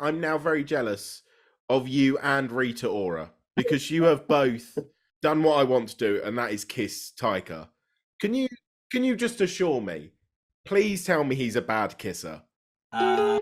I'm now very jealous of you and Rita Ora because you have both done what I want to do, and that is kiss Taika. Can you just assure me? Please tell me he's a bad kisser. Uh,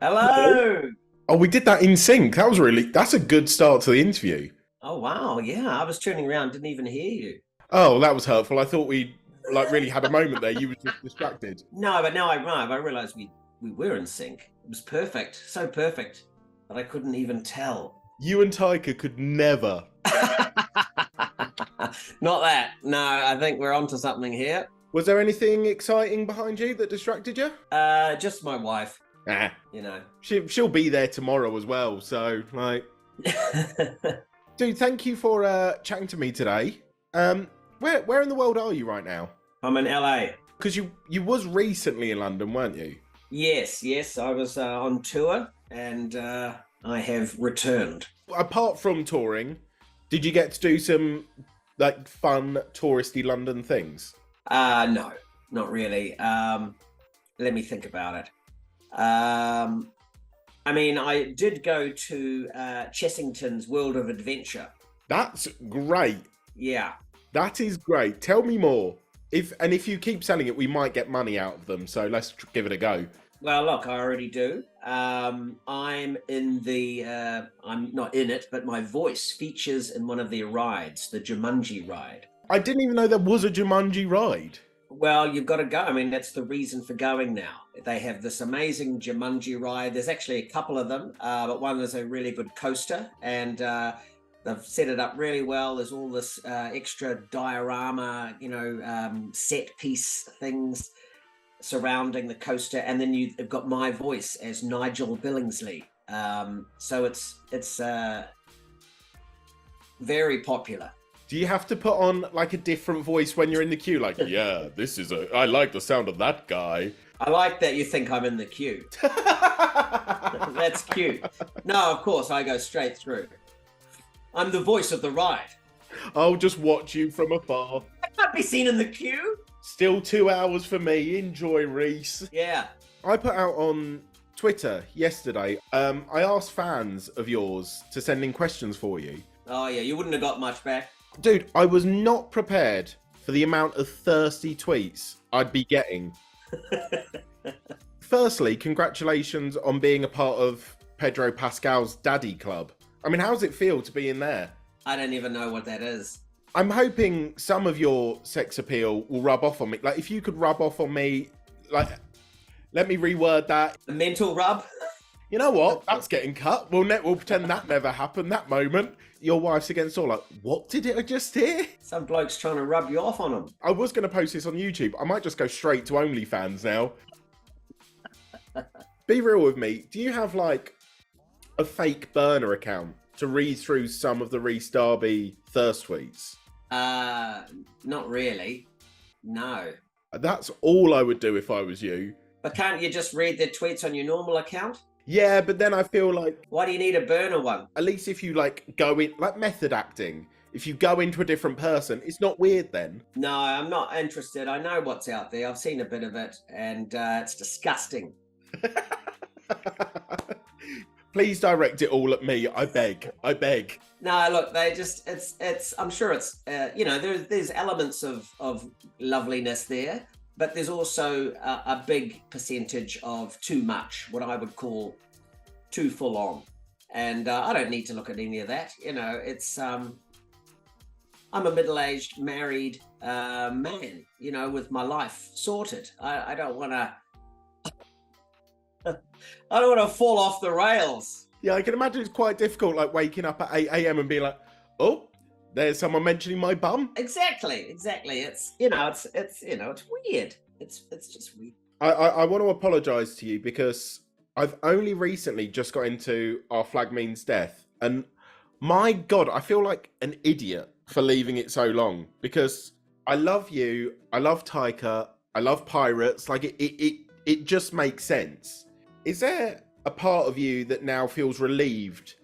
Hello. Oh, we did that in sync. That's a good start to the interview. Oh wow, yeah. I was turning around, didn't even hear you. Oh, that was hurtful. I thought we really had a moment there. You were just distracted. No, but now I realized we were in sync. It was perfect, so perfect that I couldn't even tell. You and Taika could never. Not that. No, I think we're onto something here. Was there anything exciting behind you that distracted you? Just my wife. Nah. You know. She'll be there tomorrow as well. So, like, dude, thank you for chatting to me today. Where in the world are you right now? I'm in LA. Because you was recently in London, weren't you? Yes. I was on tour and I have returned. Apart from touring, did you get to do some like fun touristy London things? No, not really. Let me think about it. I mean, I did go to Chessington's World of Adventure. That's great. Yeah. That is great. Tell me more. If you keep selling it, we might get money out of them. So let's give it a go. Well, look, I already do. I'm in the. I'm not in it, but my voice features in one of their rides, the Jumanji ride. I didn't even know there was a Jumanji ride. Well, you've got to go. I mean, that's the reason for going now. They have this amazing Jumanji ride. There's actually a couple of them, but one is a really good coaster, and they've set it up really well. There's all this extra diorama, set piece things surrounding the coaster, and then you've got my voice as Nigel Billingsley. So it's very popular. Do you have to put on like a different voice when you're in the queue? Like, yeah, I like the sound of that guy. I like that you think I'm in the queue. That's cute. No, of course, I go straight through. I'm the voice of the ride. I'll just watch you from afar. I can't be seen in the queue. Still 2 hours for me. Enjoy, Rhys. Yeah. I put out on Twitter yesterday, I asked fans of yours to send in questions for you. Oh, yeah, you wouldn't have got much back. Dude, I was not prepared for the amount of thirsty tweets I'd be getting. Firstly, congratulations on being a part of Pedro Pascal's Daddy Club. I mean, how does it feel to be in there? I don't even know what that is. I'm hoping some of your sex appeal will rub off on me. Like, if you could rub off on me, like, let me reword that. The mental rub? You know what? That's getting cut. We'll pretend that never happened, that moment. Your wife's against all like, what did I just hear? Some bloke's trying to rub you off on him. I was going to post this on YouTube. I might just go straight to OnlyFans now. Be real with me. Do you have like a fake burner account to read through some of the Rhys Darby thirst tweets? Not really. No. That's all I would do if I was you. But can't you just read their tweets on your normal account? Yeah, but then I feel like... Why do you need a burner one? At least if you like go in, like method acting, if you go into a different person, it's not weird then. No, I'm not interested. I know what's out there. I've seen a bit of it and it's disgusting. Please direct it all at me. I beg. No, look, I'm sure it's, there's elements of loveliness there. But there's also a big percentage of too much, what I would call too full on. And I don't need to look at any of that. It's, I'm a middle-aged married man, with my life sorted. I don't want to fall off the rails. Yeah, I can imagine it's quite difficult, like waking up at 8 a.m. and being like, oh, there's someone mentioning my bum. Exactly. It's weird. It's just weird. I want to apologise to you because I've only recently just got into Our Flag Means Death, and my God, I feel like an idiot for leaving it so long because I love you, I love Taika, I love pirates. Like it just makes sense. Is there a part of you that now feels relieved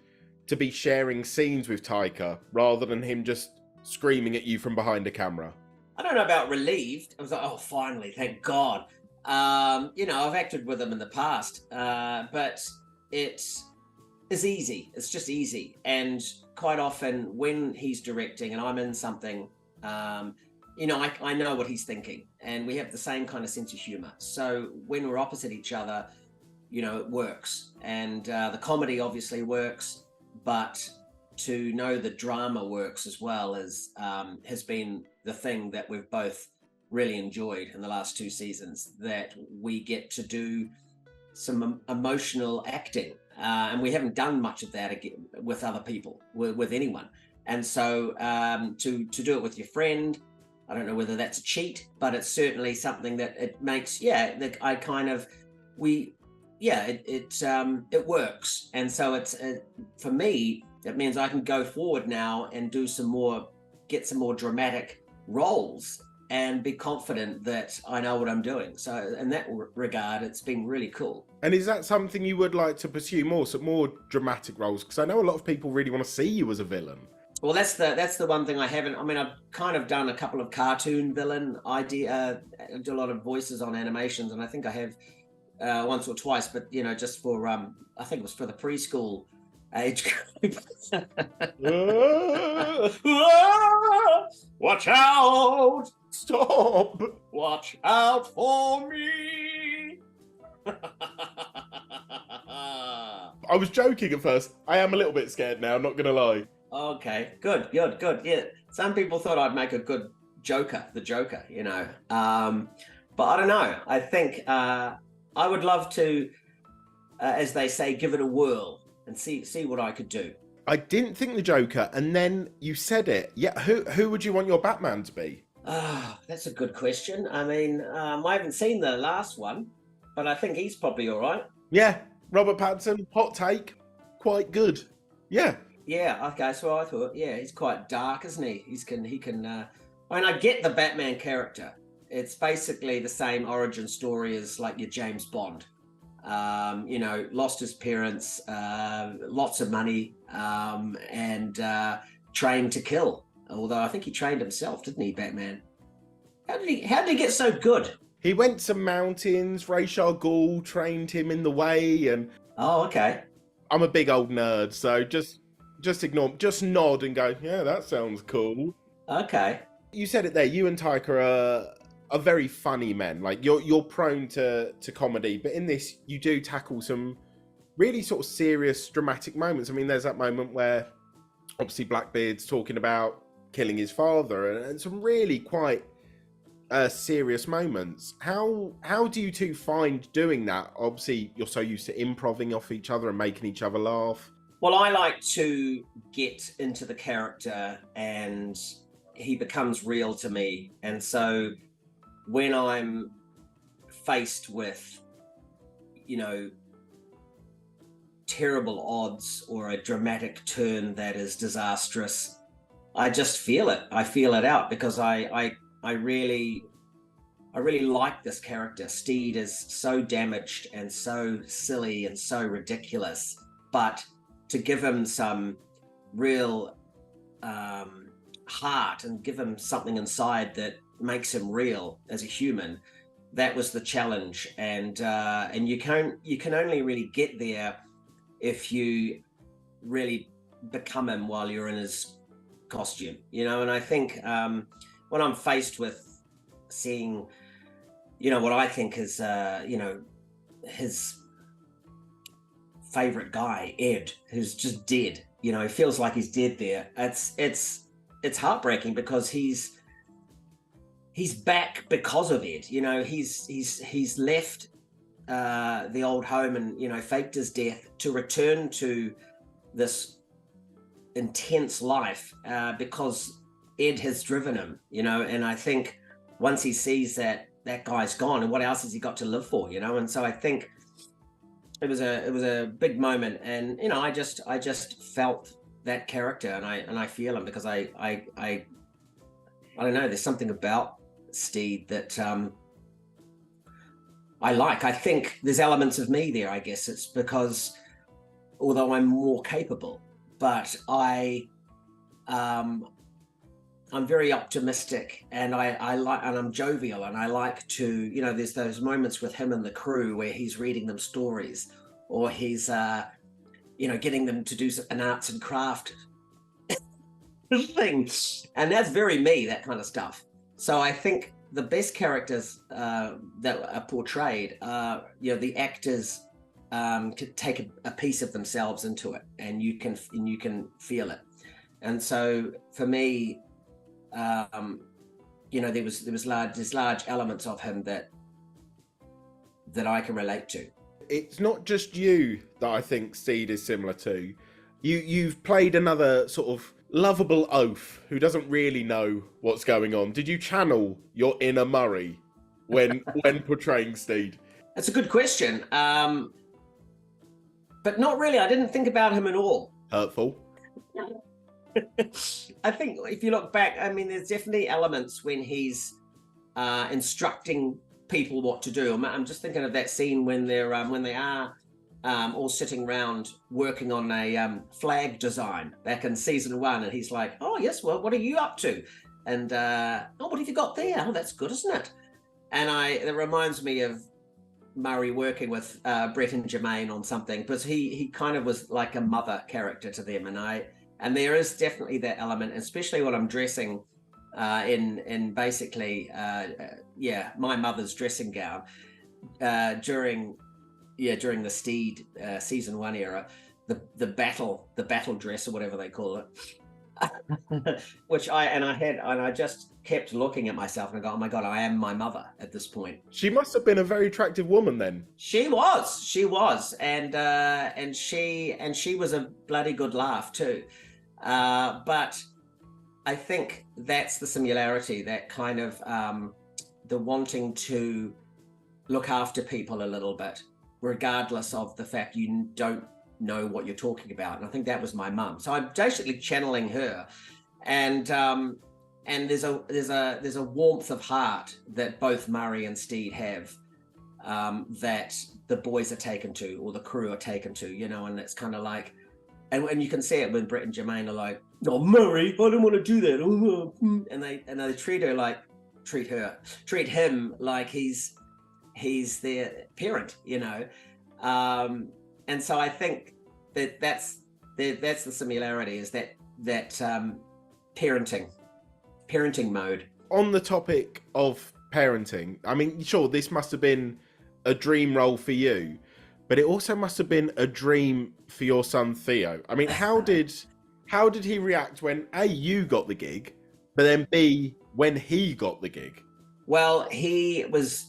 to be sharing scenes with Taika rather than him just screaming at you from behind a camera? I don't know about relieved. I was like, oh, finally, thank God. I've acted with him in the past, but it is easy. It's just easy. And quite often when he's directing and I'm in something, I know what he's thinking, and we have the same kind of sense of humor. So when we're opposite each other, it works. And the comedy obviously works, but to know the drama works as well has been the thing that we've both really enjoyed in the last 2 seasons, that we get to do some emotional acting, and we haven't done much of that with other people, with anyone. And so to do it with your friend, I don't know whether that's a cheat, but it's certainly something that it makes, it works. And so for me, it means I can go forward now and get some more dramatic roles and be confident that I know what I'm doing. So in that regard, it's been really cool. And is that something you would like to pursue more, some more dramatic roles? Because I know a lot of people really want to see you as a villain. Well, that's the one thing I haven't. I mean, I've kind of done a couple of cartoon villain idea. I do a lot of voices on animations, and I think I have once or twice. But just for I think it was for the preschool age group. Watch out! Stop! Watch out for me! I was joking at first. I am a little bit scared now, not gonna lie. Okay, good. Yeah, some people thought I'd make a good Joker, the Joker, but I don't know. I think I would love to, as they say, give it a whirl and see what I could do. I didn't think the Joker, and then you said it. Yeah, who would you want your Batman to be? That's a good question. I mean, I haven't seen the last one, but I think he's probably all right. Yeah, Robert Pattinson, hot take, quite good. Yeah. Yeah, okay, so I thought, he's quite dark, isn't he? He can, I mean, I get the Batman character. It's basically the same origin story as like your James Bond. Lost his parents, lots of money, and trained to kill. Although I think he trained himself, didn't he, Batman? How did he get so good? He went to mountains, Ra's al Ghul trained him in the way, and... Oh, okay. I'm a big old nerd, so just ignore, just nod and go, yeah, that sounds cool. Okay. You said it there, you and Taika are very funny men. Like, you're prone to comedy, but in this, you do tackle some really sort of serious, dramatic moments. I mean, there's that moment where, obviously, Blackbeard's talking about killing his father, and some really quite serious moments. How do you two find doing that? Obviously, you're so used to improvising off each other and making each other laugh. Well, I like to get into the character and he becomes real to me. And so when I'm faced with, terrible odds or a dramatic turn that is disastrous, I just feel it. I feel it out because I really like this character. Steed is so damaged and so silly and so ridiculous, but to give him some real heart and give him something inside that makes him real as a human, that was the challenge. And you can only really get there if you really become him while you're in his costume, and I think when I'm faced with seeing what I think is his favorite guy, Ed, who's just dead, he feels like he's dead there. It's heartbreaking because he's back because of Ed. He's left the old home and faked his death to return to this intense life because Ed has driven him, and I think once he sees that guy's gone, and what else has he got to live for, and so I think it was a big moment, and I just felt that character, and I feel him because I don't know, there's something about Steed that I think there's elements of me there. I guess it's because although I'm more capable, but I'm very optimistic, and I like, and I'm jovial, and I like to, there's those moments with him and the crew where he's reading them stories, or he's, getting them to do an arts and craft thing, and that's very me, that kind of stuff. So I think the best characters that are portrayed are, the actors could take a piece of themselves into it, and you can feel it. And so for me, there's large elements of him that I can relate to. It's not just you that I think Steed is similar to. You've played another sort of lovable oaf who doesn't really know what's going on. Did you channel your inner Murray when portraying Steed? That's a good question, but not really. I didn't think about him at all. Hurtful. I think if you look back, I mean, there's definitely elements when he's instructing people what to do. I'm just thinking of that scene when they are all sitting around working on a flag design back in season 1, and he's like, "Oh yes, well, what are you up to?" And what have you got there? Oh, that's good, isn't it? And it reminds me of Murray working with Brett and Jermaine on something, because he kind of was like a mother character to them, and there is definitely that element, especially when I'm dressing in basically my mother's dressing gown during the Steed season 1 era, the battle dress, or whatever they call it. Which I just kept looking at myself and I go, oh my God, I am my mother at this point. She must have been a very attractive woman then. She was, and she was a bloody good laugh too. But I think that's the similarity, that kind of the wanting to look after people a little bit, regardless of the fact you don't know what you're talking about. And I think that was my mum. So I'm basically channeling her, and there's a warmth of heart that both Murray and Steed have, that the boys are taken to, or the crew are taken to, and it's kind of like, and you can see it when Brett and Jermaine are like, "Oh, Murray, I don't want to do that," and they treat him like he's their parent, and so I think that's the similarity, is that parenting mode. On the topic of parenting, I mean, sure, this must have been a dream role for you, but it also must have been a dream for your son Theo. I mean, how did he react when A, you got the gig, but then B, when he got the gig? Well, he was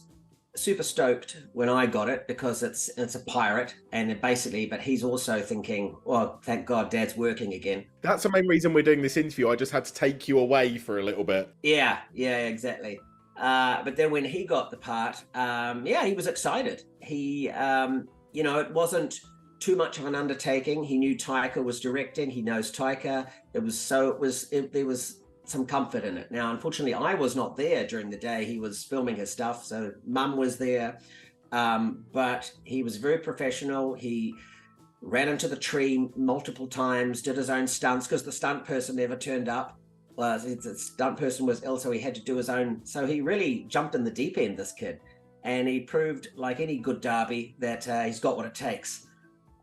super stoked when I got it, because it's a pirate, and but he's also thinking, well, thank God Dad's working again. That's the main reason we're doing this interview. I just had to take you away for a little bit. Yeah, exactly. But then when he got the part, he was excited. He, it wasn't too much of an undertaking. He knew Taika was directing. He knows Taika. There was some comfort in it. Now, unfortunately, I was not there during the day. He was filming his stuff, so Mum was there. But he was very professional. He ran into the tree multiple times, did his own stunts, because the stunt person never turned up. The stunt person was ill, so he had to do his own. So he really jumped in the deep end, this kid. And he proved, like any good Darby, that he's got what it takes.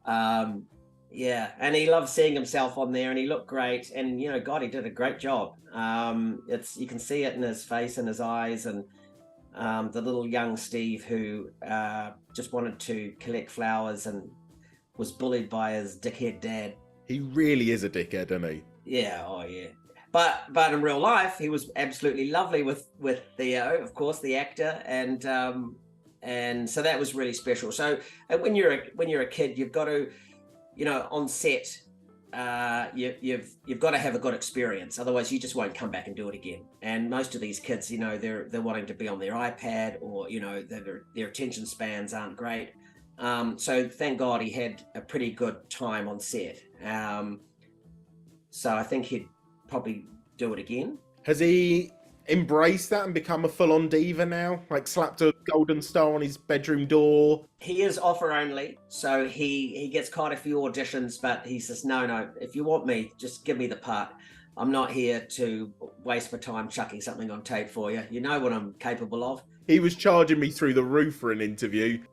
And he loved seeing himself on there, and he looked great. And God, he did a great job. You can see it in his face and his eyes, and the little young Steve who just wanted to collect flowers and was bullied by his dickhead dad. He really is a dickhead, isn't he? Yeah, oh yeah. But in real life, he was absolutely lovely with Theo, of course, the actor, and so that was really special. So when you're a kid, you've got to, on set, you've got to have a good experience, otherwise you just won't come back and do it again. And most of these kids, they're wanting to be on their iPad, or their attention spans aren't great. So thank God he had a pretty good time on set. So I think he'd probably do it again. Has he embrace that and become a full-on diva now? Like slapped a golden star on his bedroom door? He is offer only, so he gets quite a few auditions, but he says, no, if you want me, just give me the part. I'm not here to waste my time chucking something on tape for you. You know what I'm capable of. He was charging me through the roof for an interview.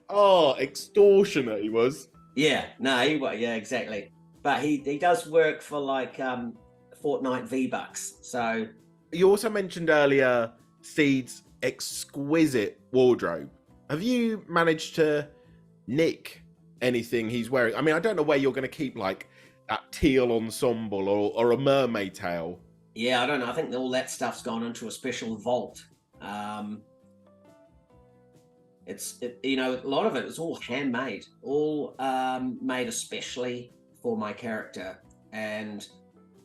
Oh, extortionate he was. Yeah, exactly. But he does work for like Fortnite V-Bucks. So You also mentioned earlier Steed's exquisite wardrobe. Have you managed to nick anything he's wearing? I mean, I don't know where you're going to keep like that teal ensemble or a mermaid tail. yeah, I don't know. I think all that stuff's gone into a special vault. A lot of it is all handmade, all made especially for my character, and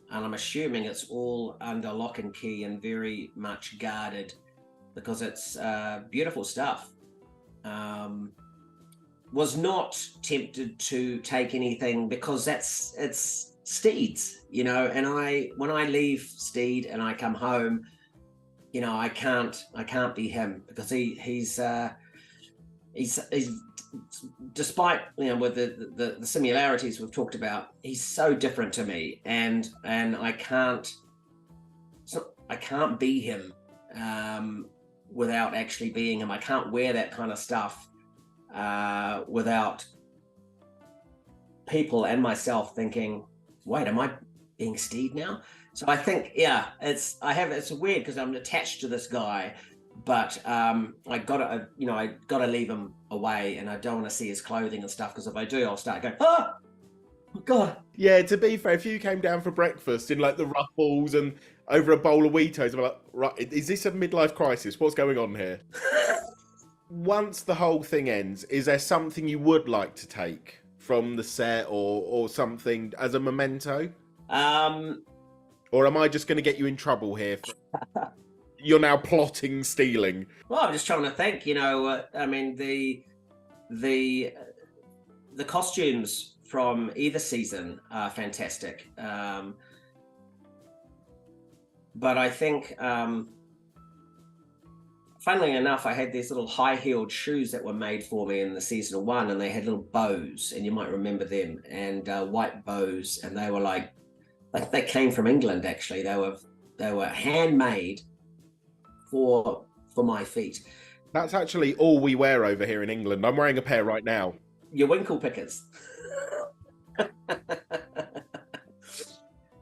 I'm assuming it's all under lock and key and very much guarded because it's beautiful stuff. Was not tempted to take anything because it's Steed's, and when I leave Steed and I come home, I can't be him because he's despite with the similarities we've talked about, he's so different to me, and I can't be him without actually being him. I can't wear that kind of stuff without people and myself thinking, wait, am I being Steed now? So I think, it's weird because I'm attached to this guy, but I gotta leave him away, and I don't want to see his clothing and stuff, because if I do, I'll start going, oh God. Yeah, to be fair, if you came down for breakfast in like the ruffles and over a bowl of Wheatos, I'm like, right, is this a midlife crisis? What's going on here? Once the whole thing ends, is there something you would like to take from the set or something as a memento? Or am I just going to get you in trouble here? You're now plotting stealing. Well, I'm just trying to think. I mean, the costumes from either season are fantastic. But I think, funnily enough, I had these little high-heeled shoes that were made for me in the season 1, and they had little bows, and you might remember them, and white bows, and they were like they came from England. Actually, they were handmade for my feet. That's actually all we wear over here in England. I'm wearing a pair right now. Your winkle pickers.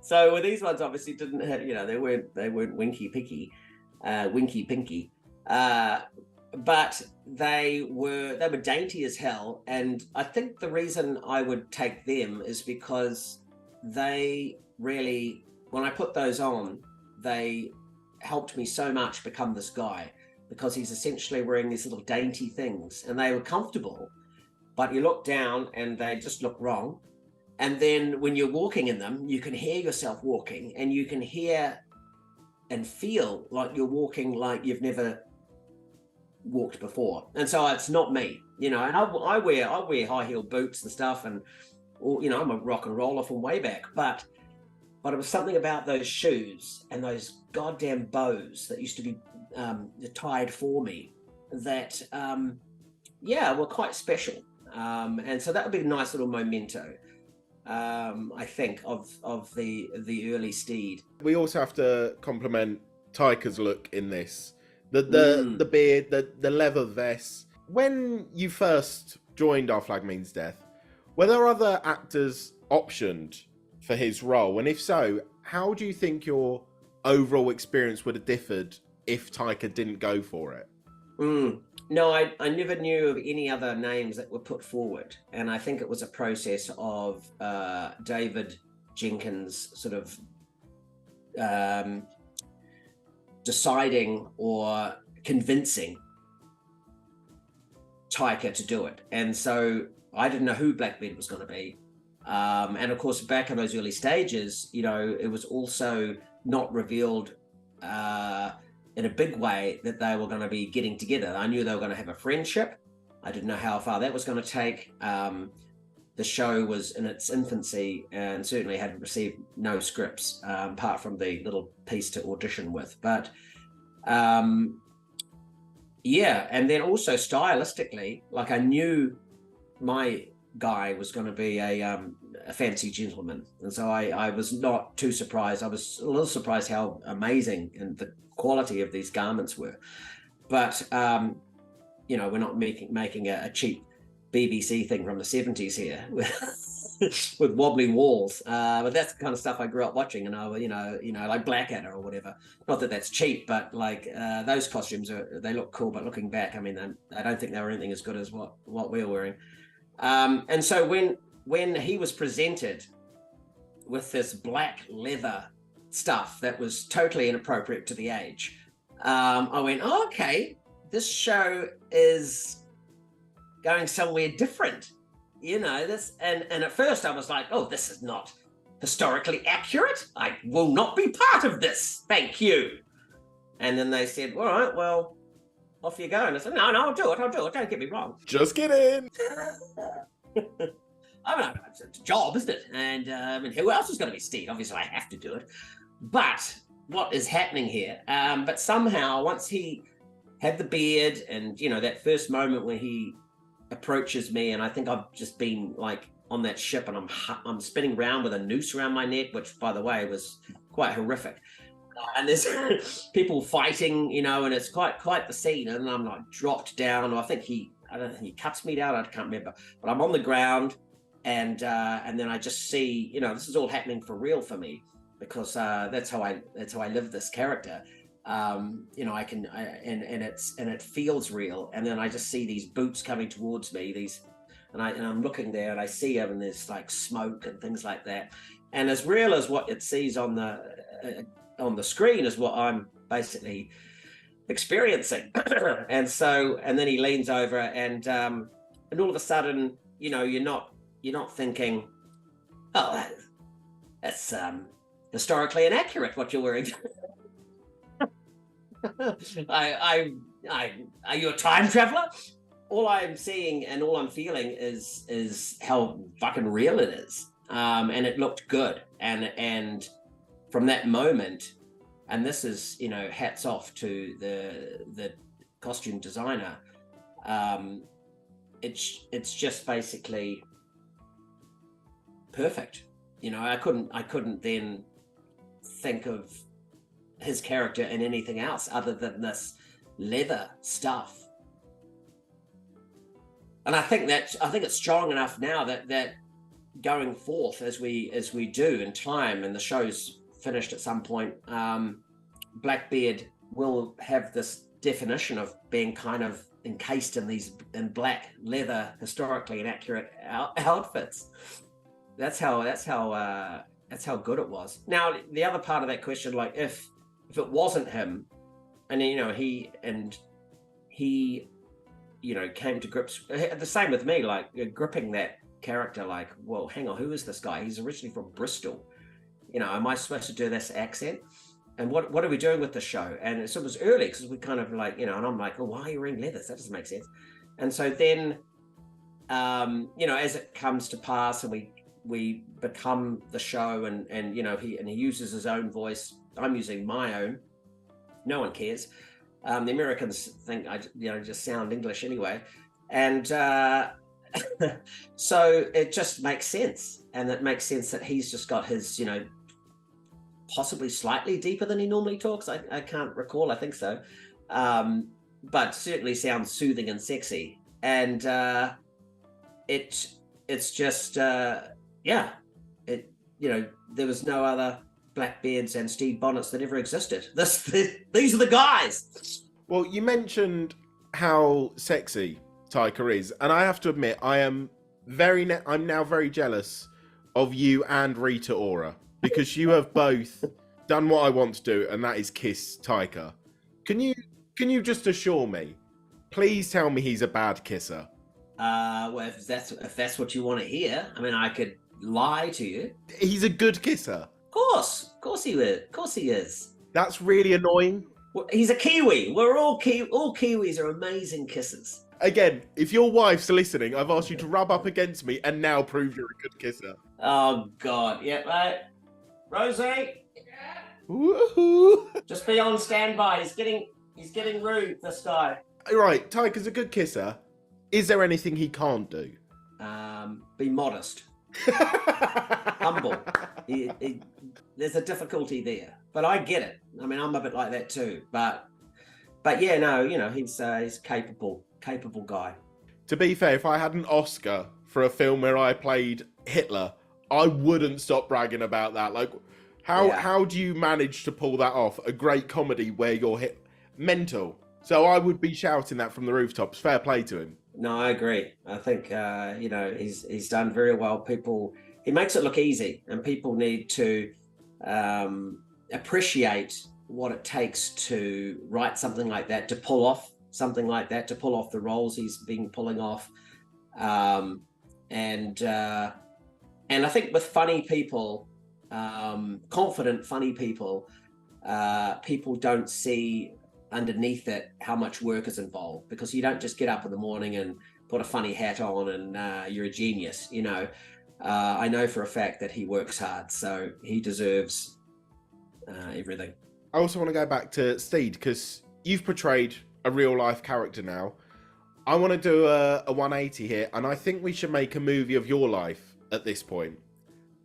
So well, these ones obviously didn't have, they weren't winky picky, winky pinky, but they were dainty as hell. And I think the reason I would take them is because they really, when I put those on, they helped me so much become this guy, because he's essentially wearing these little dainty things, and they were comfortable, but you look down and they just look wrong. And then when you're walking in them, you can hear yourself walking, and you can hear and feel like you're walking like you've never walked before. And so it's not me, and I wear high heel boots and stuff, and I'm a rock and roller from way back, but it was something about those shoes and those goddamn bows that used to be tied for me that were quite special, and so that would be a nice little memento, I think, of the early Steed. We also have to compliment Taika's look in this. The beard, the leather vest. When you first joined Our Flag Means Death, were there other actors optioned for his role? And if so, how do you think your overall experience would have differed if Taika didn't go for it? No, I never knew of any other names that were put forward. And I think it was a process of David Jenkins sort of deciding or convincing Taika to do it. And so I didn't know who Blackbeard was going to be. And of course, back in those early stages, it was also not revealed in a big way that they were going to be getting together. I knew they were going to have a friendship. I didn't know how far that was going to take. the show was in its infancy and certainly had received no scripts apart from the little piece to audition with. But yeah, and then also stylistically, like I knew my guy was going to be a fancy gentleman, and so I was not too surprised. I was a little surprised how amazing and the quality of these garments were. But you know, we're not making a cheap BBC thing from the 70s here with wobbly walls. But that's the kind of stuff I grew up watching, and I, you know, like Blackadder or whatever. Not that that's cheap, but like those costumes they look cool. But looking back, I mean, I don't think they were anything as good as what we're wearing. And so when he was presented with this black leather stuff that was totally inappropriate to the age, I went, oh, okay, this show is going somewhere different, you know. This and at first I was like, oh, this is not historically accurate. I will not be part of this, thank you. And then they said, all right, well, off you go. And I said, no, I'll do it, don't get me wrong. Just kidding. I mean, it's a job, isn't it? And I mean, who else is going to be Steve? Obviously, I have to do it. But what is happening here? But somehow, once he had the beard, and you know, that first moment when he approaches me, and I think I've just been like on that ship, and I'm spinning around with a noose around my neck, which, by the way, was quite horrific. And there's people fighting, you know, and it's quite the scene. And I'm like dropped down, or I don't think he cuts me down. I can't remember, but I'm on the ground. And then I just see, you know, this is all happening for real for me, because that's how I live this character. You know, and it feels real. And then I just see these boots coming towards me, and I'm looking there, and I see them, and there's like smoke and things like that. And as real as what it sees on the screen is what I'm basically experiencing. And then he leans over, and all of a sudden, you know, you're not thinking, oh, that's historically inaccurate what you're wearing. Are you a time traveler? All I'm seeing and all I'm feeling is how fucking real it is. And it looked good. And from that moment, and this is, you know, hats off to the costume designer, it's just basically perfect. You know, I couldn't then think of his character in anything else other than this leather stuff. And I think it's strong enough now that going forth as we do in time, and the show's finished at some point, Blackbeard will have this definition of being kind of encased in black leather, historically inaccurate outfits. That's how good it was. Now, the other part of that question, like if it wasn't him, and you know, he you know, came to grips, the same with me, like gripping that character, like, well, hang on, who is this guy? He's originally from Bristol. You know, am I supposed to do this accent? And what are we doing with the show? And so it was early, because we kind of like, you know, and I'm like, oh, why are you wearing leathers? That doesn't make sense. And so then, you know, as it comes to pass, and we become the show, and you know, he uses his own voice. I'm using my own. No one cares. The Americans think I, you know, just sound English anyway. And so it just makes sense. And it makes sense that he's just got his, you know, possibly slightly deeper than he normally talks. I can't recall. I think so. But certainly sounds soothing and sexy. And it's just, yeah, it, you know, there was no other Blackbeards and Steve Bonnets that ever existed. These are the guys. Well, you mentioned how sexy Taika is, and I have to admit, I'm now very jealous of you and Rita Ora, because you have both done what I want to do, and that is kiss Taika. Can you just assure me? Please tell me he's a bad kisser. Well, if that's what you want to hear, I mean, I could lie to you. He's a good kisser. Of course he is. Of course he is. That's really annoying. Well, he's a Kiwi. We're all Kiwis are amazing kissers. Again, if your wife's listening, I've asked you to rub up against me and now prove you're a good kisser. Oh God, yeah, mate. Rosie, Woohoo! just be on standby. He's getting rude. This guy. Right, Taika's a good kisser. Is there anything he can't do? Be modest, humble. There's a difficulty there, but I get it. I mean, I'm a bit like that too. But yeah, no, you know, he's capable guy. To be fair, if I had an Oscar for a film where I played Hitler, I wouldn't stop bragging about that. Like, how do you manage to pull that off? A great comedy where you're mental. So I would be shouting that from the rooftops. Fair play to him. No, I agree. I think you know, he's done very well. He makes it look easy, and people need to appreciate what it takes to write something like that, to pull off something like that, to pull off the roles he's been pulling off. And I think with funny people, confident funny people, people don't see underneath it how much work is involved, because you don't just get up in the morning and put a funny hat on and you're a genius, you know. I know for a fact that he works hard, so he deserves everything. I also want to go back to Steed, because you've portrayed a real life character now. I want to do a 180 here, and I think we should make a movie of your life at this point.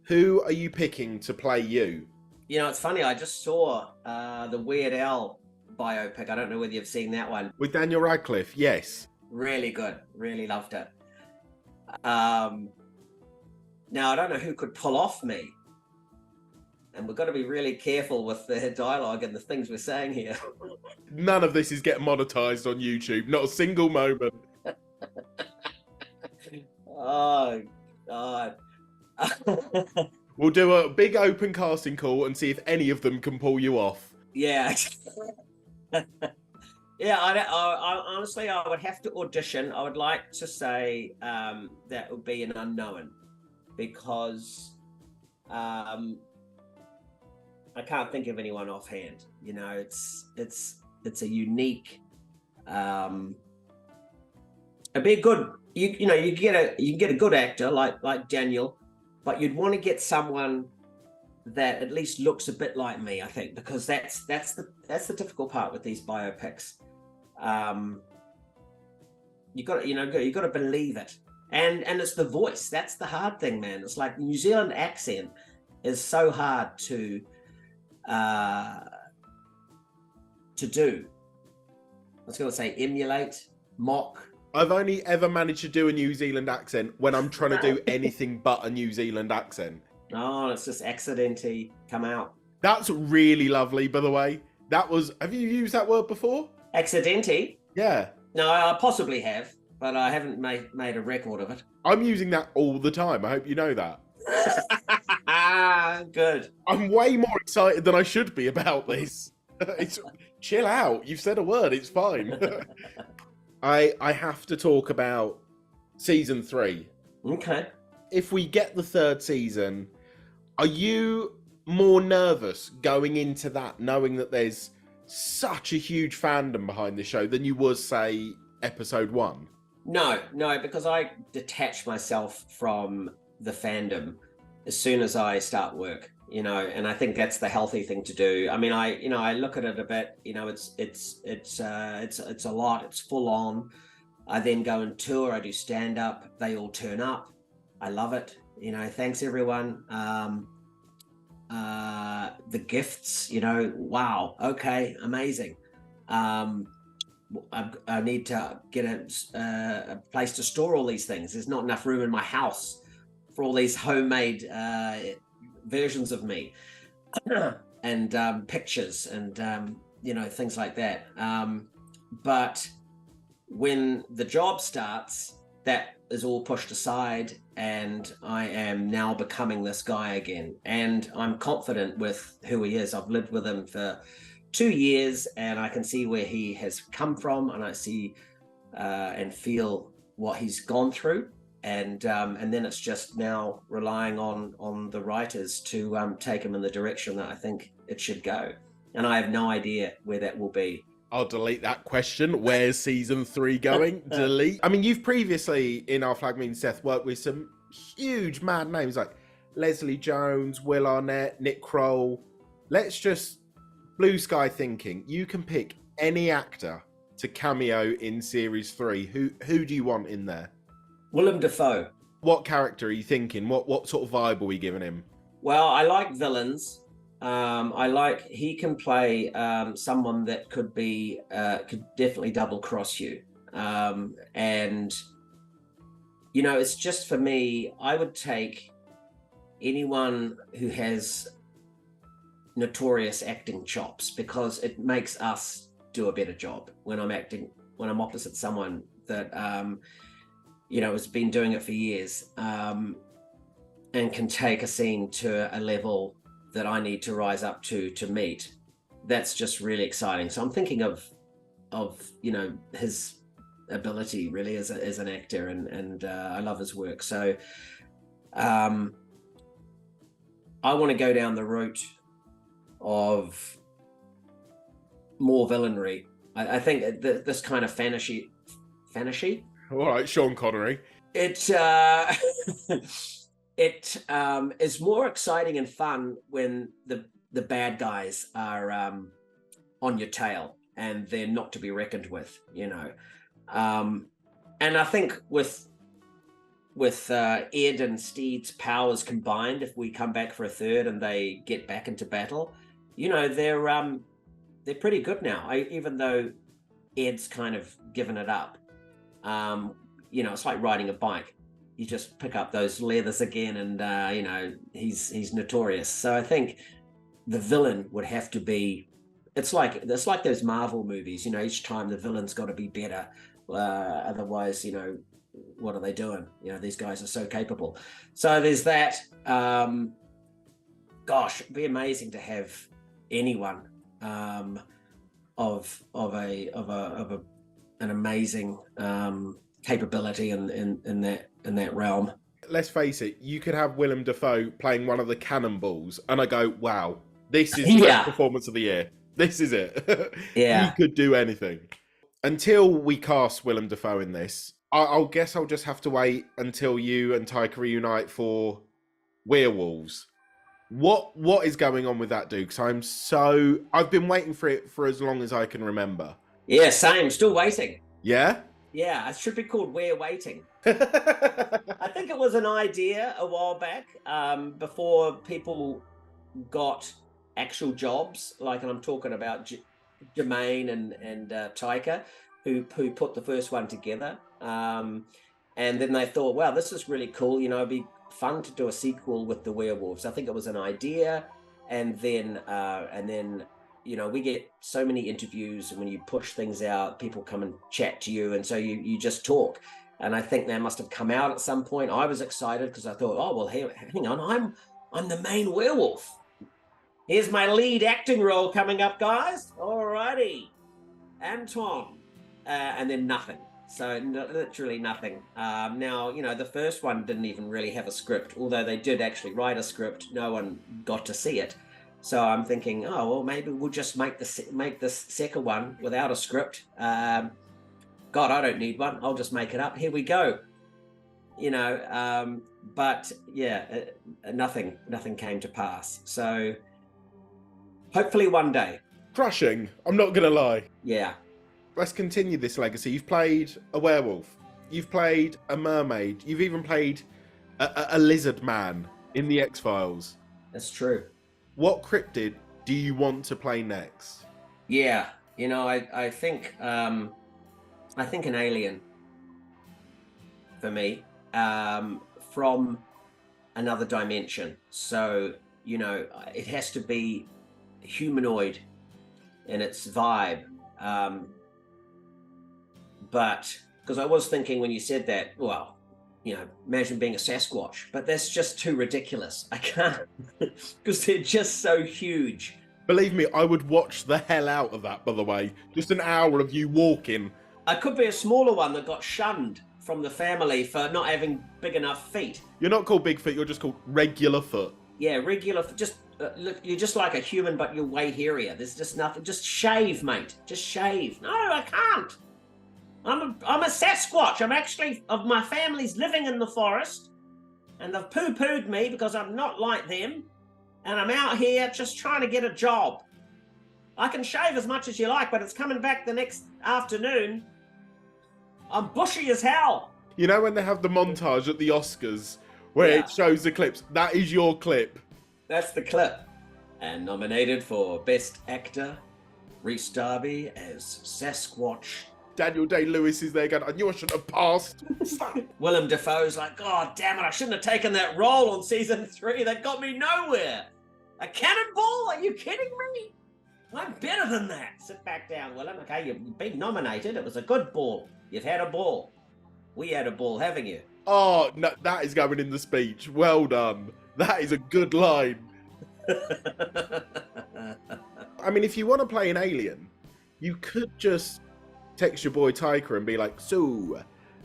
Who are you picking to play you? You know, it's funny, I just saw the Weird Al biopic. I don't know whether you've seen that one. With Daniel Radcliffe, yes. Really good. Really loved it. Now, I don't know who could pull off me. And we've got to be really careful with the dialogue and the things we're saying here. None of this is getting monetized on YouTube. Not a single moment. Oh, God. We'll do a big open casting call and see if any of them can pull you off. Yeah. Yeah, I honestly, I would have to audition. I would like to say that would be an unknown, because I can't think of anyone offhand. You know, it's a unique. It'd be a good. You know, you can get a good actor like Daniel, but you'd want to get someone that at least looks a bit like me, I think, because that's the difficult part with these biopics. You got to believe it, and it's the voice. That's the hard thing, man. It's like New Zealand accent is so hard to do. I was going to say emulate, mock. I've only ever managed to do a New Zealand accent when I'm trying to do anything but a New Zealand accent. Oh, it's just accidentally come out. That's really lovely, by the way. Have you used that word before? Accidentally? Yeah. No, I possibly have, but I haven't made a record of it. I'm using that all the time. I hope you know that. Good. I'm way more excited than I should be about this. Chill out. You've said a word. It's fine. I have to talk about season 3. Okay. If we get the 3rd season, are you more nervous going into that, knowing that there's such a huge fandom behind the show, than you was, say, episode 1? No, because I detach myself from the fandom as soon as I start work, you know, and I think that's the healthy thing to do. I mean, I look at it a bit, you know, it's a lot, it's full on. I then go and tour, I do stand up, they all turn up. I love it. You know, thanks everyone. The gifts, you know, wow. Okay. Amazing. I need to get a place to store all these things. There's not enough room in my house for all these homemade versions of me and pictures and, you know, things like that. But when the job starts, that is all pushed aside, and I am now becoming this guy again. And I'm confident with who he is. I've lived with him for 2 years, and I can see where he has come from, and I see and feel what he's gone through. And then it's just now relying on the writers to take him in the direction that I think it should go. And I have no idea where that will be. I'll delete that question. Where's season 3 going? Delete. I mean, you've previously in Our Flag Means Death worked with some huge mad names like Leslie Jones, Will Arnett, Nick Kroll. Let's just blue sky thinking. You can pick any actor to cameo in series 3. Who do you want in there? Willem Dafoe. What character are you thinking? What sort of vibe are we giving him? Well, I like villains. He can play someone that could definitely double cross you. And it's just, for me, I would take anyone who has notorious acting chops, because it makes us do a better job when I'm opposite someone that has been doing it for years, and can take a scene to a level that I need to rise up to meet. That's just really exciting. So I'm thinking of his ability really as an actor, and I love his work. So I want to go down the route of more villainry. I think this kind of fantasy. All right, Sean Connery. It is more exciting and fun when the bad guys are on your tail and they're not to be reckoned with, and I think with Ed and Steed's powers combined, if we come back for a third and they get back into battle, they're pretty good now. Even though Ed's kind of given it up, it's like riding a bike. You just pick up those leathers again, and he's notorious. So I think the villain would have to be. It's like those Marvel movies. Each time the villain's got to be better. Otherwise, what are they doing? These guys are so capable. So there's that. Gosh, it'd be amazing to have anyone of an amazing capability in that realm. Let's face it, you could have Willem Dafoe playing one of the cannonballs, and I go, wow, this is the best performance of the year. This is it. Yeah. He could do anything. Until we cast Willem Dafoe in this, I'll guess I'll just have to wait until you and Taika reunite for Werewolves. What is going on with that, dude? Because I've been waiting for it for as long as I can remember. Yeah, same. Still waiting. Yeah? Yeah, it should be called We're Waiting. I think it was an idea a while back, before people got actual jobs. And I'm talking about Jermaine and Taika, who put the first one together. And then they thought, wow, this is really cool. It'd be fun to do a sequel with the werewolves. I think it was an idea, and then we get so many interviews, and when you push things out, people come and chat to you, and so you just talk. And I think that must have come out at some point. I was excited because I thought, oh well, hang on, I'm the main werewolf. Here's my lead acting role coming up, guys. Alrighty, Anton, and then nothing. So literally nothing. Now, the first one didn't even really have a script, although they did actually write a script. No one got to see it. So I'm thinking, oh, well, maybe we'll just make this second one without a script. God, I don't need one. I'll just make it up. Here we go. But yeah, nothing came to pass. So hopefully one day. Crushing. I'm not going to lie. Yeah. Let's continue this legacy. You've played a werewolf. You've played a mermaid. You've even played a lizard man in the X-Files. That's true. What cryptid do you want to play next? Yeah, I think an alien for me, from another dimension. So it has to be humanoid in its vibe. But because I was thinking when you said that, well, imagine being a Sasquatch, but that's just too ridiculous. I can't, because they're just so huge. Believe me, I would watch the hell out of that, by the way. Just an hour of you walking. I could be a smaller one that got shunned from the family for not having big enough feet. You're not called Bigfoot, you're just called regular foot. Yeah, regular. Just look, you're just like a human, but you're way hairier. There's just nothing. Just shave, mate. Just shave. No, I can't. I'm a Sasquatch. I'm actually of my family's living in the forest, and they've poo-pooed me because I'm not like them, and I'm out here just trying to get a job. I can shave as much as you like, but it's coming back the next afternoon. I'm bushy as hell. You know when they have the montage at the Oscars where Yeah. it shows the clips? That is your clip. That's the clip. And nominated for Best Actor, Rhys Darby as Sasquatch. Daniel Day-Lewis is there going, I knew I shouldn't have passed. Willem Dafoe's like, God damn it, I shouldn't have taken that role on season 3. That got me nowhere. A cannonball? Are you kidding me? I'm better than that. Sit back down, Willem. Okay, you've been nominated. It was a good ball. You've had a ball. We had a ball, haven't you? Oh, no, that is going in the speech. Well done. That is a good line. I mean, if you want to play an alien, you could just text your boy Taika and be like, so,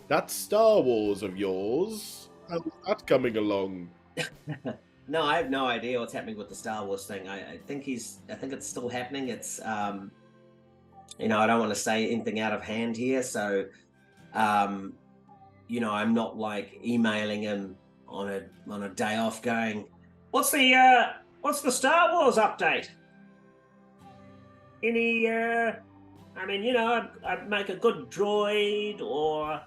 that Star Wars of yours, how's that coming along? No, I have no idea what's happening with the Star Wars thing. I think it's still happening. It's I don't want to say anything out of hand here, so I'm not like emailing him on a day off going, what's the Star Wars update? Any I'd make a good droid, or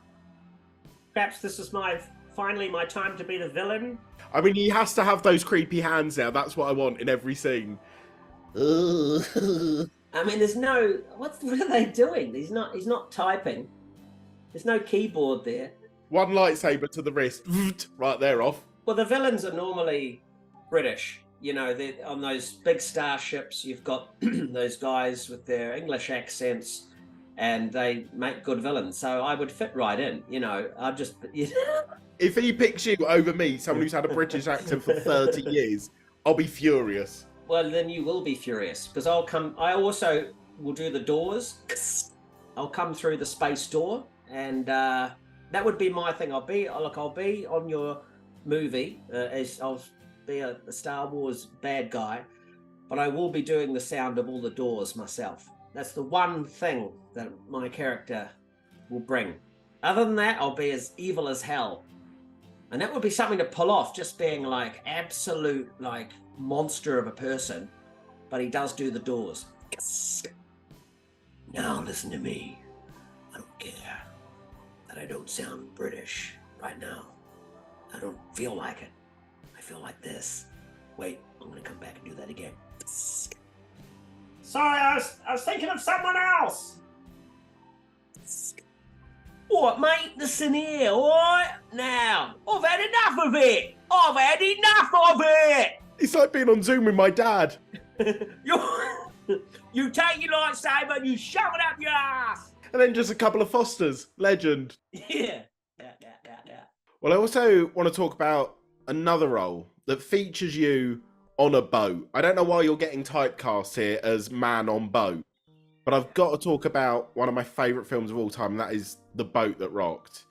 perhaps this is finally my time to be the villain. I mean, he has to have those creepy hands now. That's what I want in every scene. I mean, what are they doing? He's not typing. There's no keyboard there. One lightsaber to the wrist. Right there, off. Well, the villains are normally British. They're on those big starships. You've got those guys with their English accents, and they make good villains. So I would fit right in. I'd just... If he picks you over me, someone who's had a British accent for 30 years, I'll be furious. Well, then you will be furious, because I also will do the doors. I'll come through the space door, and that would be my thing. I'll be on your movie, I'll be a Star Wars bad guy, but I will be doing the sound of all the doors myself. That's the one thing that my character will bring. Other than that, I'll be as evil as hell. And that would be something to pull off, just being like absolute like monster of a person, but he does do the doors. Now listen to me. I don't care that I don't sound British right now. I don't feel like it. I feel like this. Wait, I'm gonna come back and do that again. Sorry, I was thinking of someone else. What, mate? Listen here, alright? Now, I've had enough of it! I've had enough of it! It's like being on Zoom with my dad. You take your lightsaber and you shove it up your ass! And then just a couple of Fosters. Legend. Yeah. Well, I also want to talk about another role that features you on a boat. I don't know why you're getting typecast here as man on boat, but I've got to talk about one of my favourite films of all time, and that is The Boat That Rocked.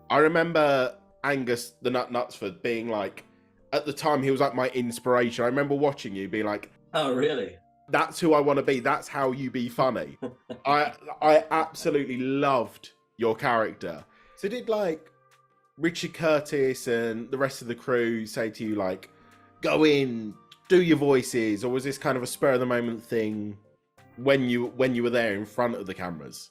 I remember Angus the Nut Knutsford being like, at the time, he was like my inspiration. I remember watching you be like, oh, really? That's who I want to be. That's how you be funny. I absolutely loved your character. So did like Richard Curtis and the rest of the crew say to you like, go in, do your voices, or was this kind of a spur of the moment thing when you were there in front of the cameras?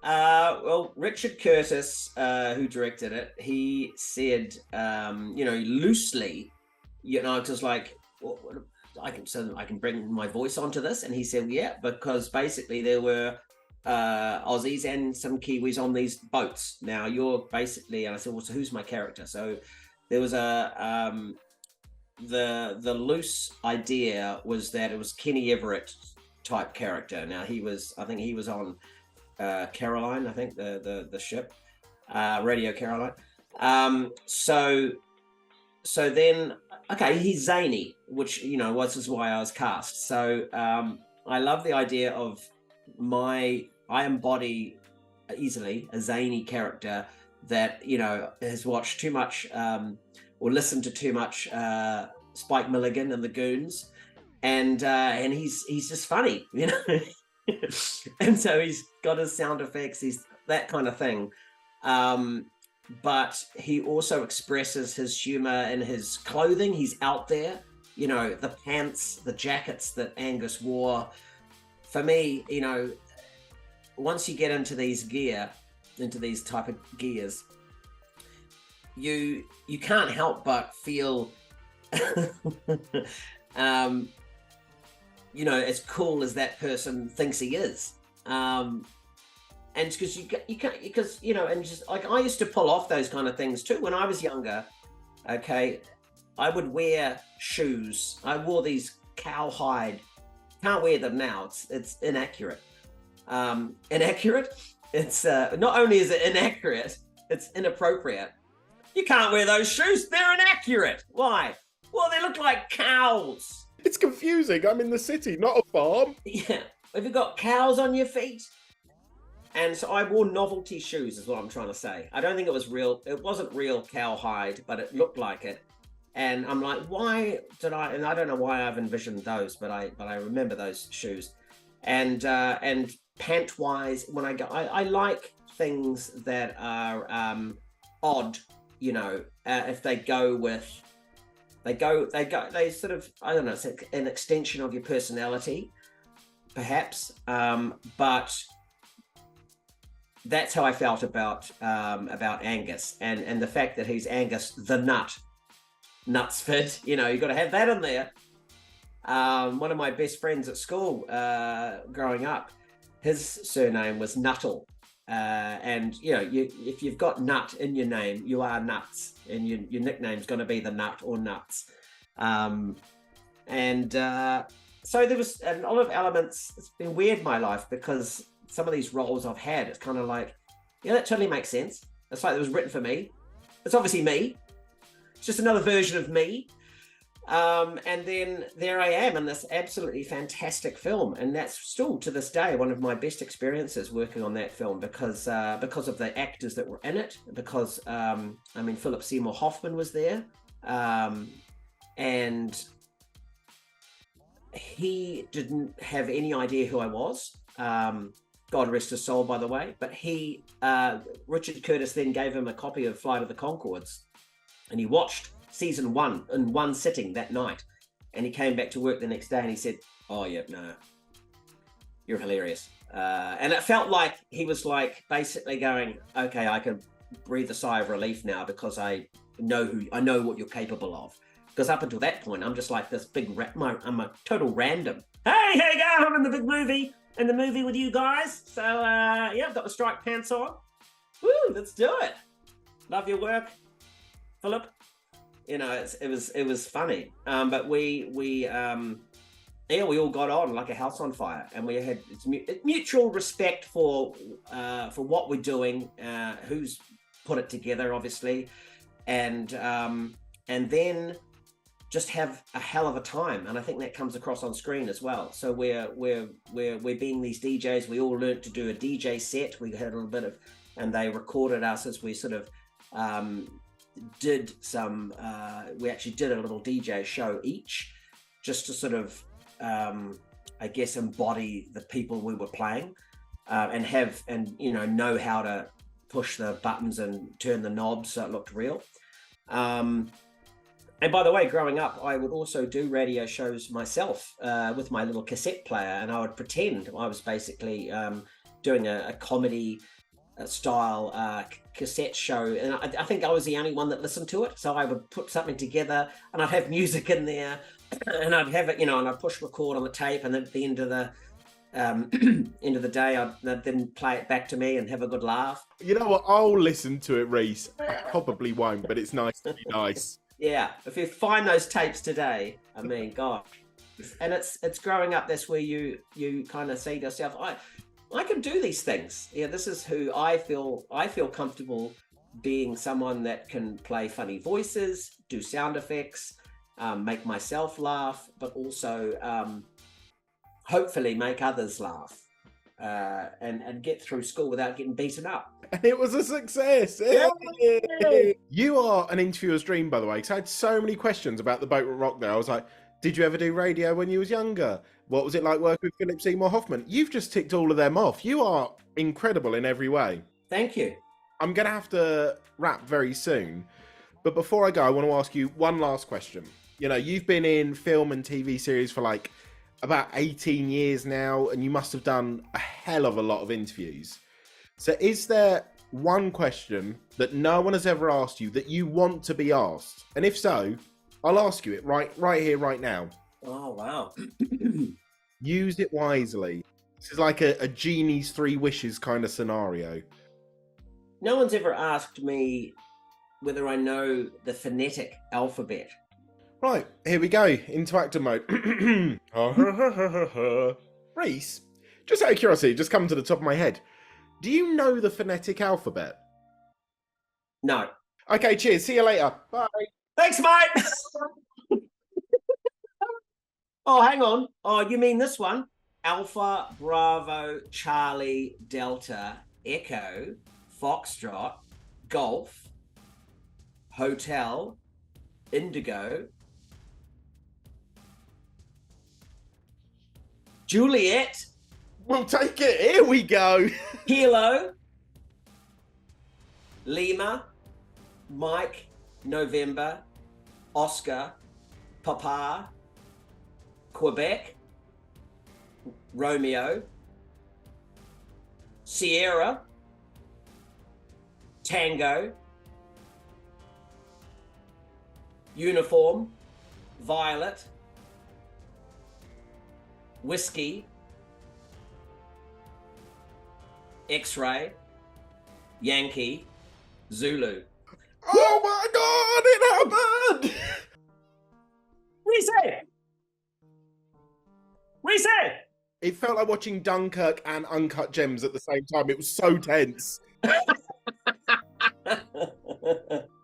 Well, Richard Curtis, who directed it, he said, loosely, just like, I can bring my voice onto this, and he said, yeah, because basically there were Aussies and some Kiwis on these boats. Now you're basically, and I said, well, so who's my character? So there was the loose idea was that it was Kenny Everett type character. Now I think he was on Caroline, I think the ship, Radio Caroline. So then, okay, he's zany, which is why I was cast. So I love the idea of I embody easily a zany character that has watched too much or listened to too much Spike Milligan and the Goons, and he's just funny, you know. And so he's got his sound effects, he's that kind of thing. But he also expresses his humor in his clothing. He's out there, you know, the pants, the jackets that Angus wore. For me, you know, once you get into these type of gears, you can't help but feel you know, as cool as that person thinks he is. And because you can't, because, you know, and just like I used to pull off those kind of things too when I was younger. Okay, I would wear shoes. I wore these cowhide. Can't wear them now. It's inaccurate. Inaccurate. It's not only is it inaccurate, it's inappropriate. You can't wear those shoes. They're inaccurate. Why? Well, they look like cows. It's confusing. I'm in the city, not a farm. Yeah. Have you got cows on your feet? And so I wore novelty shoes, is what I'm trying to say. I don't think it was real. It wasn't real cowhide, but it looked like it. And I'm like, why did I? And I don't know why I've envisioned those, but I remember those shoes. And pant wise, when I go, I like things that are odd. You know, if they go with, they sort of, I don't know, it's an extension of your personality, perhaps. But that's how I felt about Angus, and the fact that he's Angus the Nutsford. You know, you got to have that in there. One of my best friends at school growing up, his surname was Nuttall, and you know, if you've got Nut in your name, you are nuts, and your nickname's going to be the Nut or Nuts. So there was a lot of elements. It's been weird in my life because some of these roles I've had, it's kind of like, yeah, that totally makes sense. It's like it was written for me. It's obviously me. It's just another version of me. And then there I am in this absolutely fantastic film. And that's still to this day one of my best experiences working on that film because of the actors that were in it. Because, Philip Seymour Hoffman was there. And he didn't have any idea who I was. God rest his soul, by the way. But Richard Curtis then gave him a copy of Flight of the Conchords, and he watched season 1 in one sitting that night. And he came back to work the next day and he said, "Oh yeah, no, you're hilarious." And it felt like he was like basically going, "Okay, I can breathe a sigh of relief now because I know what you're capable of." Because up until that point, I'm just like this big, I'm a total random. Hey, here you go, I'm in the big movie. In the movie with you guys. So, yeah, I've got the striped pants on. Woo, let's do it. Love your work, Philip. You know, it was funny. But we all got on like a house on fire, and we had mutual respect for what we're doing, who's put it together, obviously, and then just have a hell of a time, and I think that comes across on screen as well. So we're being these DJs. We all learnt to do a DJ set. We had a little bit of, and they recorded us as we sort of did some. We actually did a little DJ show each, just to sort of, I guess, embody the people we were playing, and know how to push the buttons and turn the knobs so it looked real. And by the way, growing up, I would also do radio shows myself with my little cassette player, and I would pretend I was basically doing a comedy style cassette show. And I think I was the only one that listened to it. So I would put something together and I'd have music in there and I'd have it, and I'd push record on the tape, and then at the end of the end of the day, I'd then play it back to me and have a good laugh. You know what? I'll listen to it, Rhys. I probably won't, but it's nice to be nice. Yeah, if you find those tapes today, I mean, gosh, and it's growing up. That's where you kind of say to yourself, I can do these things. Yeah, this is who I feel comfortable being, someone that can play funny voices, do sound effects, make myself laugh, but also hopefully make others laugh. and get through school without getting beaten up. And it was a success. Yay! You are an interviewer's dream, by the way, because I had so many questions about the Boat Rock there. I was like, did you ever do radio when you was younger? What was it like working with Philip Seymour Hoffman? You've just ticked all of them off. You are incredible in every way. Thank you. I'm going to have to wrap very soon. But before I go, I want to ask you one last question. You know, you've been in film and TV series for like about 18 years now, and you must have done a hell of a lot of interviews. So is there one question that no one has ever asked you that you want to be asked? And if so, I'll ask you it right here, right now. Oh, wow. Use it wisely. This is like a genie's 3 wishes kind of scenario. No one's ever asked me whether I know the phonetic alphabet. Right, here we go. Interactive mode. Rhys, just out of curiosity, just come to the top of my head. Do you know the phonetic alphabet? No. Okay, cheers. See you later. Bye. Thanks, mate. Oh, hang on. Oh, you mean this one? Alpha, Bravo, Charlie, Delta, Echo, Foxtrot, Golf, Hotel, Indigo, Juliet. We'll take it. Here we go. Kilo, Lima, Mike, November, Oscar, Papa, Quebec, Romeo, Sierra, Tango, Uniform, Violet, Whiskey, X-Ray, Yankee, Zulu. Oh my God, it happened! Reset! It felt like watching Dunkirk and Uncut Gems at the same time. It was so tense.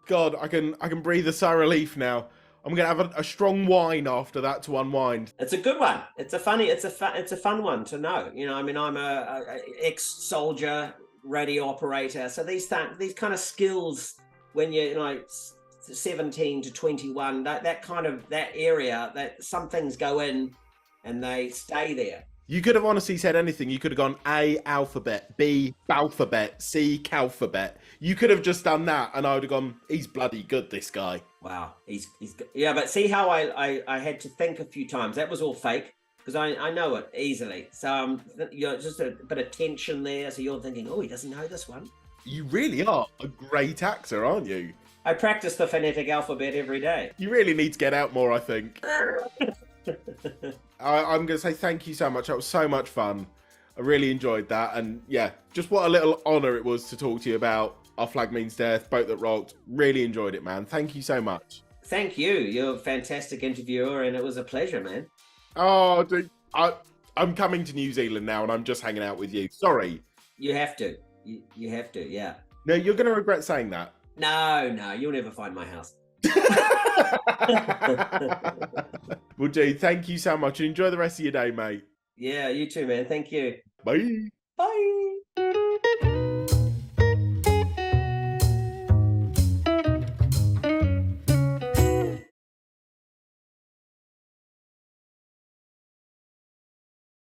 God, I can breathe a sigh of relief now. I'm gonna have a strong wine after that to unwind. It's a good one. It's a fun one to know. You know, I mean, I'm a ex-soldier, radio operator, so these kind of skills when you're, you know, 17 to 21, that area, that some things go in and they stay there. You could have honestly said anything. You could have gone A, alphabet, B, balphabet, C, calphabet. You could have just done that, and I would have gone, he's bloody good, this guy. Wow, he's good. Yeah, but see how I had to think a few times. That was all fake, because I know it easily. So you know, just a bit of tension there. So you're thinking, oh, he doesn't know this one. You really are a great actor, aren't you? I practice the phonetic alphabet every day. You really need to get out more, I think. I'm going to say thank you so much. That was so much fun. I really enjoyed that. And yeah, just what a little honour it was to talk to you about Our Flag Means Death, Boat That Rocked. Really enjoyed it, man. Thank you so much. Thank you. You're a fantastic interviewer, and it was a pleasure, man. Oh, dude, I'm coming to New Zealand now, and I'm just hanging out with you. Sorry. You have to. You have to, yeah. No, you're going to regret saying that. No, you'll never find my house. Well, dude, thank you so much, and enjoy the rest of your day, mate. Yeah, you too, man. Thank you. Bye. Bye.